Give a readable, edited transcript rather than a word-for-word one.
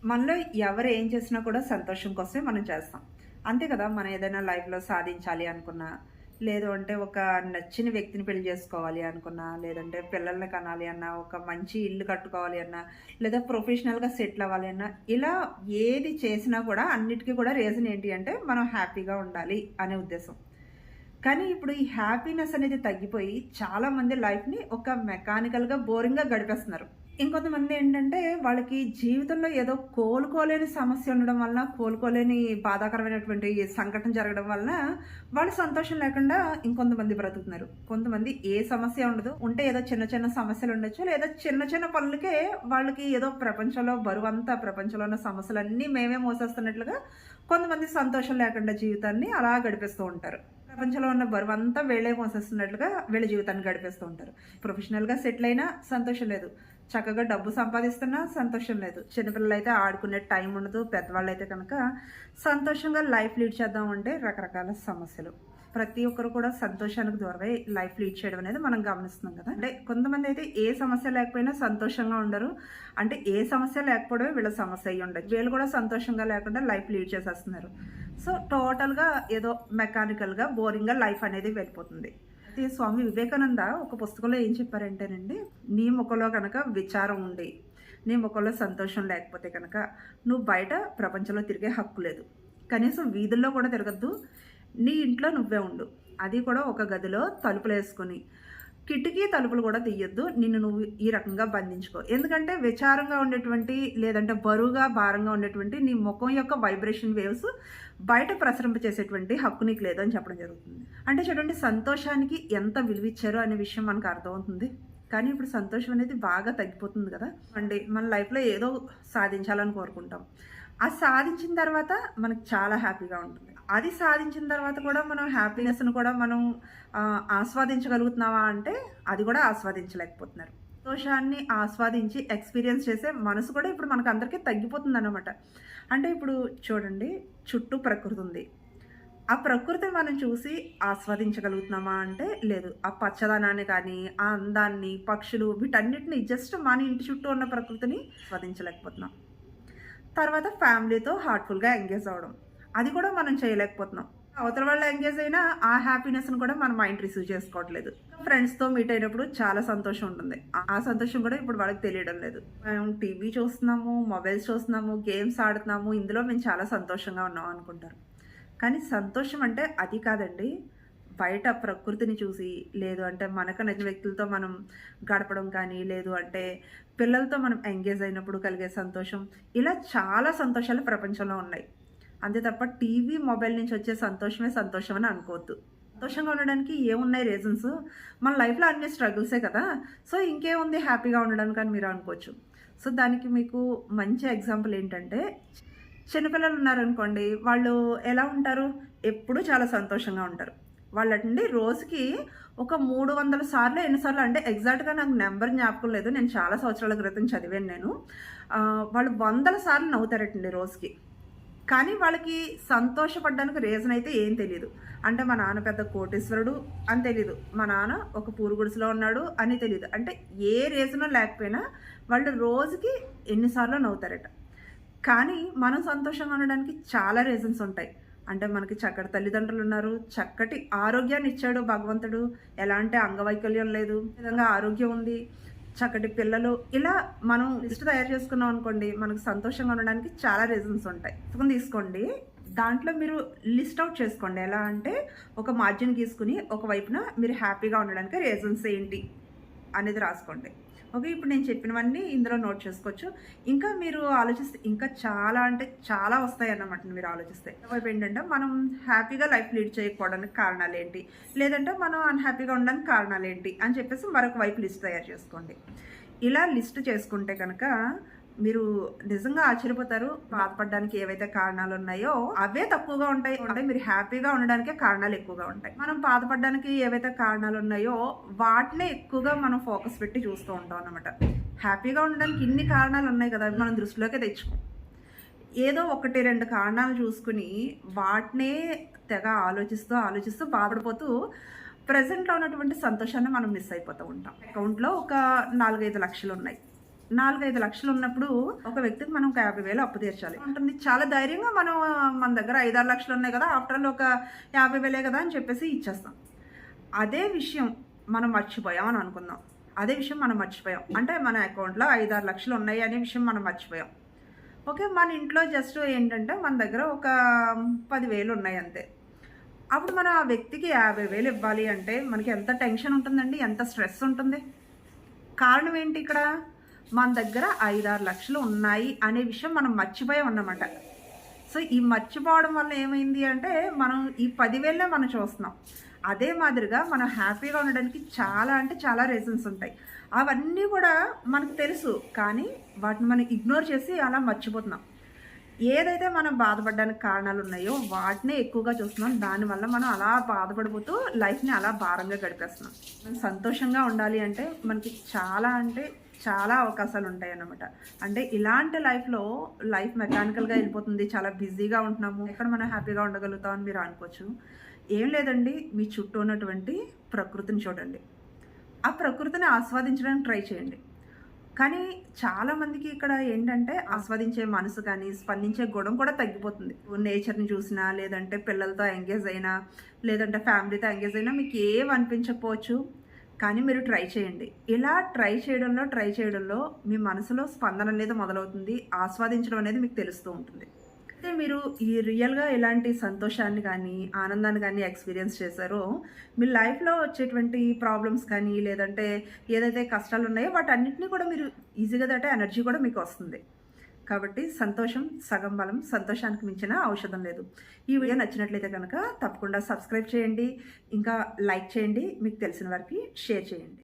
మనలో ఎవరు ఏం చేసినా కూడా సంతోషం కోసమే మనం చేస్తాం. అంతే కదా! మనం ఏదైనా లైఫ్‌లో సాధించాలి అనుకున్నా, లేదు అంటే ఒక నచ్చిన వ్యక్తిని పెళ్లి చేసుకోవాలి అనుకున్నా, లేదంటే పిల్లల్ని కనాలి అన్నా, ఒక మంచి ఇల్లు కట్టుకోవాలి అన్నా, లేదా ప్రొఫెషనల్‌గా సెటిల్ అవ్వాలి అన్నా, ఇలా ఏది చేసినా కూడా అన్నిటికి కూడా రీజన్ ఏంటి అంటే మనం హ్యాపీగా ఉండాలి అనే ఉద్దేశం. కానీ ఇప్పుడు ఈ హ్యాపీనెస్ అనేది తగ్గిపోయి చాలామంది లైఫ్‌ని ఒక మెకానికల్‌గా, బోరింగ్‌గా గడిపేస్తున్నారు. ఇంకొంతమంది ఏంటంటే, వాళ్ళకి జీవితంలో ఏదో కోలుకోలేని సమస్య ఉండడం వలన, కోలుకోలేని బాధాకరమైనటువంటి సంఘటన జరగడం వలన, వాళ్ళు సంతోషం లేకుండా ఇంకొంతమంది బ్రతుకుతున్నారు. కొంతమంది ఏ సమస్య ఉండదు. ఉంటే ఏదో చిన్న చిన్న సమస్యలుండొచ్చు. లేదా చిన్న చిన్న పనులకే వాళ్ళకి ఏదో ప్రపంచంలో బరువంతా ప్రపంచంలో ఉన్న సమస్యలన్నీ మేమే మోసేస్తున్నట్లుగా కొంతమంది సంతోషం లేకుండా జీవితాన్ని అలా గడిపేస్తూ ఉంటారు. ప్రపంచంలో ఉన్న బరువంతా వీళ్ళే మోసేస్తున్నట్లుగా వీళ్ళ జీవితాన్ని గడిపేస్తూ ఉంటారు. ప్రొఫెషనల్‌గా సెటిల్ అయినా సంతోషం లేదు. చక్కగా డబ్బు సంపాదిస్తున్నా సంతోషం లేదు. చిన్నపిల్లలైతే ఆడుకునే టైం ఉండదు. పెద్దవాళ్ళైతే కనుక సంతోషంగా లైఫ్ లీడ్ చేద్దాం అంటే రకరకాల సమస్యలు. ప్రతి ఒక్కరు కూడా సంతోషానికి దూరమై లైఫ్ లీడ్ చేయడం అనేది మనం గమనిస్తున్నాం కదా! అంటే కొంతమంది అయితే ఏ సమస్య లేకపోయినా సంతోషంగా ఉండరు. అంటే ఏ సమస్య లేకపోవడమే వీళ్ళ సమస్య అయ్యి ఉండొచ్చు. వీళ్ళు కూడా సంతోషంగా లేకుండా లైఫ్ లీడ్ చేసేస్తున్నారు. సో, టోటల్‌గా ఏదో మెకానికల్‌గా, బోరింగ్‌గా లైఫ్ అనేది వెళ్ళిపోతుంది. అయితే స్వామి వివేకానంద ఒక పుస్తకంలో ఏం చెప్పారంటేనండి, నీ ముఖంలో గనక విచారం ఉండి, నీ ముఖంలో సంతోషం లేకపోతే కనుక, నువ్వు బయట ప్రపంచంలో తిరిగే హక్కు లేదు. కనీసం వీధుల్లో కూడా తిరగొద్దు. నీ ఇంట్లో నువ్వే ఉండు. అది కూడా ఒక గదిలో తలుపులేసుకొని. కిటికీ తలుపులు కూడా తీయొద్దు. నిన్ను నువ్వు ఈ రకంగా బంధించుకో. ఎందుకంటే విచారంగా ఉండేటువంటి లేదంటే బరువుగా, భారంగా ఉండేటువంటి నీ ముఖం యొక్క వైబ్రేషన్ వేవ్స్ బయట ప్రసరింపచేసేటువంటి హక్కు నీకు లేదు అని చెప్పడం జరుగుతుంది. అంటే చూడండి సంతోషానికి ఎంత విలువిచ్చారో అనే విషయం మనకు అర్థమవుతుంది. కానీ ఇప్పుడు సంతోషం అనేది బాగా తగ్గిపోతుంది కదా! అండి మన లైఫ్‌లో ఏదో సాధించాలని కోరుకుంటాం. అది సాధించిన తర్వాత మనకు చాలా హ్యాపీగా ఉంటుంది. అది సాధించిన తర్వాత కూడా మనం హ్యాపీనెస్‌ని కూడా మనం ఆస్వాదించగలుగుతున్నామా అంటే అది కూడా ఆస్వాదించలేకపోతున్నారు. సంతోషాన్ని ఆస్వాదించి ఎక్స్‌పీరియన్స్ చేసే మనసు కూడా ఇప్పుడు మనకందరికీ తగ్గిపోతుందన్నమాట. అంటే ఇప్పుడు చూడండి చుట్టూ ప్రకృతి ఉంది. ఆ ప్రకృతిని మనం చూసి ఆస్వాదించగలుగుతున్నామా అంటే లేదు. ఆ పచ్చదనాన్ని కానీ, ఆ అందాన్ని, పక్షులు వీటన్నిటిని జస్ట్ మన ఇంటి చుట్టూ ఉన్న ప్రకృతిని ఆస్వాదించలేకపోతున్నాం. తర్వాత ఫ్యామిలీతో హార్ట్‌ఫుల్‌గా ఎంగేజ్ అవ్వడం. అది కూడా మనం చేయలేకపోతున్నాం. అవతల వాళ్ళు ఎంగేజ్ అయినా ఆ హ్యాపీనెస్‌ని కూడా మన మైండ్ రిసీవ్ చేసుకోవట్లేదు. ఫ్రెండ్స్‌తో మీట్ అయినప్పుడు చాలా సంతోషం ఉంటుంది. ఆ సంతోషం కూడా ఇప్పుడు వాళ్ళకి తెలియడం లేదు. మేము టీవీ చూస్తున్నాము, మొబైల్స్ చూస్తున్నాము, గేమ్స్ ఆడుతున్నాము. ఇందులో మేము చాలా సంతోషంగా ఉన్నాం అనుకుంటారు. కానీ సంతోషం అంటే అది కాదండి. బయట ప్రకృతిని చూసి, లేదు అంటే మనకు నచ్చిన వ్యక్తులతో మనం గడపడం కానీ, లేదు అంటే పిల్లలతో మనం ఎంగేజ్ అయినప్పుడు కలిగే సంతోషం. ఇలా చాలా సంతోషాలు ప్రపంచంలో ఉన్నాయి. అంతే తప్ప టీవీ, మొబైల్ నుంచి వచ్చే సంతోషమే సంతోషం అని అనుకోవద్దు. సంతోషంగా ఉండడానికి ఏమున్నాయి రీజన్స్? మన లైఫ్‌లో అన్ని స్ట్రగుల్సే కదా! సో, ఇంకేముంది హ్యాపీగా ఉండడానికి అని మీరు అనుకోవచ్చు. సో, దానికి మీకు మంచి ఎగ్జాంపుల్ ఏంటంటే, చిన్నపిల్లలు ఉన్నారనుకోండి, వాళ్ళు ఎలా ఉంటారు? ఎప్పుడూ చాలా సంతోషంగా ఉంటారు. వాళ్ళండి రోజుకి ఒక 300 సార్లో ఎన్ని సార్లు అంటే ఎగ్జాక్ట్‌గా నాకు నంబర్ జ్ఞాపకం లేదు. నేను చాలా సంవత్సరాల క్రితం చదివాను నేను. వాళ్ళు వందల సార్లు నవ్వుతారటండి రోజుకి. కానీ వాళ్ళకి సంతోషపడడానికి రీజన్ అయితే ఏం తెలీదు. అంటే మా నాన్న పెద్ద కోటీశ్వరుడు అని తెలీదు. మా నాన్న ఒక పూరు గుడిసెలో ఉన్నాడు అని తెలీదు. అంటే ఏ రీజను లేకపోయినా వాళ్ళు రోజుకి ఎన్ని సార్లో నవ్వుతారట. కానీ మనం సంతోషంగా ఉండడానికి చాలా రీజన్స్ ఉంటాయి. అంటే మనకి చక్కటి తల్లిదండ్రులున్నారు. చక్కటి ఆరోగ్యాన్ని ఇచ్చాడు భగవంతుడు. ఎలాంటి అంగవైకల్యం లేదు. ఈ విధంగా ఆరోగ్యం ఉంది. చక్కటి పిల్లలు. ఇలా మనం లిస్ట్ తయారు చేసుకున్నాం అనుకోండి, మనకు సంతోషంగా ఉండడానికి చాలా రీజన్స్ ఉంటాయి. పుస్తకం తీసుకోండి. దాంట్లో మీరు లిస్ట్ ఔట్ చేసుకోండి. ఎలా అంటే ఒక మార్జిన్ గీసుకొని ఒక వైపున మీరు హ్యాపీగా ఉండడానికి రీజన్స్ ఏంటి అనేది రాసుకోండి. ఓకే. ఇప్పుడు నేను చెప్పినవన్నీ ఇందులో నోట్ చేసుకోవచ్చు. ఇంకా మీరు ఆలోచిస్తే ఇంకా చాలా అంటే చాలా వస్తాయన్నమాట మీరు ఆలోచిస్తే. వైపు ఏంటంటే మనం హ్యాపీగా లైఫ్ లీడ్ చేయకపోవడానికి కారణాలేంటి? లేదంటే మనం అన్‌హ్యాపీగా ఉండడానికి కారణాలేంటి? అని చెప్పేసి మరొక వైపు లిస్ట్ తయారు చేసుకోండి. ఇలా లిస్ట్ చేసుకుంటే కనుక మీరు నిజంగా ఆశ్చర్యపోతారు. బాధపడడానికి ఏవైతే కారణాలు ఉన్నాయో అవే తక్కువగా ఉంటాయి. అంటే మీరు హ్యాపీగా ఉండడానికే కారణాలు ఎక్కువగా ఉంటాయి. మనం బాధపడడానికి ఏవైతే కారణాలు ఉన్నాయో వాటినే ఎక్కువగా మనం ఫోకస్ పెట్టి చూస్తూ ఉంటాం అన్నమాట. హ్యాపీగా ఉండడానికి ఇన్ని కారణాలు ఉన్నాయి కదా, మనం దృష్టిలోకే తెచ్చుకోం. ఏదో 1, 2 కారణాలు చూసుకుని వాటినే తెగ ఆలోచిస్తూ బాధపడిపోతూ ప్రెజెంట్‌లో ఉన్నటువంటి సంతోషాన్ని మనం మిస్ అయిపోతూ ఉంటాం. అకౌంట్‌లో ఒక 4, 5 లక్షలు ఉన్నాయి. 4-5 లక్షలు ఉన్నప్పుడు ఒక వ్యక్తికి మనం ఒక 50,000 అప్పు తీర్చాలి ఉంటుంది. చాలా ధైర్యంగా మనం మన దగ్గర 5-6 లక్షలు ఉన్నాయి కదా, ఆఫ్టర్ ఆల్ ఒక 50,000 కదా అని చెప్పేసి ఇచ్చేస్తాం. అదే విషయం మనం మర్చిపోయాం అని అనుకుందాం. అదే విషయం మనం మర్చిపోయాం అంటే మన అకౌంట్లో 5-6 లక్షలు ఉన్నాయి అనే విషయం మనం మర్చిపోయాం. ఓకే, మన ఇంట్లో జస్ట్ ఏంటంటే మన దగ్గర ఒక 10,000 ఉన్నాయి అంతే. అప్పుడు మనం ఆ వ్యక్తికి 50,000 ఇవ్వాలి అంటే మనకి ఎంత టెన్షన్ ఉంటుందండి, ఎంత స్ట్రెస్ ఉంటుంది. కారణం ఏంటి ఇక్కడ? మన దగ్గర 5-6 లక్షలు ఉన్నాయి అనే విషయం మనం మర్చిపోయాం అన్నమాట. సో ఈ మర్చిపోవడం వల్ల ఏమైంది అంటే మనం ఈ 10,000 మనం చూస్తున్నాం. అదే మాదిరిగా మనం హ్యాపీగా ఉండడానికి చాలా అంటే చాలా రీజన్స్ ఉంటాయి. అవన్నీ కూడా మనకు తెలుసు, కానీ వాటిని మనం ఇగ్నోర్ చేసి అలా మర్చిపోతున్నాం. ఏదైతే మనం బాధపడడానికి కారణాలు ఉన్నాయో వాటినే ఎక్కువగా చూస్తున్నాం. దానివల్ల మనం అలా బాధపడిపోతూ లైఫ్ని అలా భారంగా గడిపేస్తున్నాం. మనం సంతోషంగా ఉండాలి అంటే మనకి చాలా అంటే చాలా అవకాశాలు ఉంటాయి అన్నమాట. అంటే ఇలాంటి లైఫ్ మెకానికల్గా వెళ్ళిపోతుంది, చాలా బిజీగా ఉంటున్నాము, ఎక్కడ మనం హ్యాపీగా ఉండగలుగుతాం అని మీరు అనుకోవచ్చు. ఏం లేదండి, మీ చుట్టూ ఉన్నటువంటి ప్రకృతిని చూడండి, ఆ ప్రకృతిని ఆస్వాదించడానికి ట్రై చేయండి. కానీ చాలామందికి ఇక్కడ ఏంటంటే ఆస్వాదించే మనసు కానీ స్పందించే గుణం కూడా తగ్గిపోతుంది. నేచర్ని చూసినా, లేదంటే పిల్లలతో ఎంగేజ్ అయినా, లేదంటే ఫ్యామిలీతో ఎంగేజ్ అయినా మీకు ఏం అనిపించకపోవచ్చు, కానీ మీరు ట్రై చేయండి. ఇలా ట్రై చేయడంలో మీ మనసులో స్పందన అనేది మొదలవుతుంది, ఆస్వాదించడం అనేది మీకు తెలుస్తూ ఉంటుంది. అయితే మీరు ఈ రియల్గా ఎలాంటి సంతోషాన్ని కానీ ఆనందాన్ని కానీ ఎక్స్పీరియన్స్ చేశారో మీ లైఫ్లో వచ్చేటువంటి ప్రాబ్లమ్స్ కానీ లేదంటే ఏదైతే కష్టాలు ఉన్నాయో వాటన్నిటిని కూడా మీరు ఈజీగా దాటే ఎనర్జీ కూడా మీకు వస్తుంది. కాబట్టి సంతోషం సగం బలం, సంతోషానికి మించిన ఔషధం లేదు. ఈ వీడియో నచ్చినట్లయితే కనుక తప్పకుండా సబ్స్క్రైబ్ చేయండి, ఇంకా లైక్ చేయండి, మీకు తెలిసిన వారికి షేర్ చేయండి.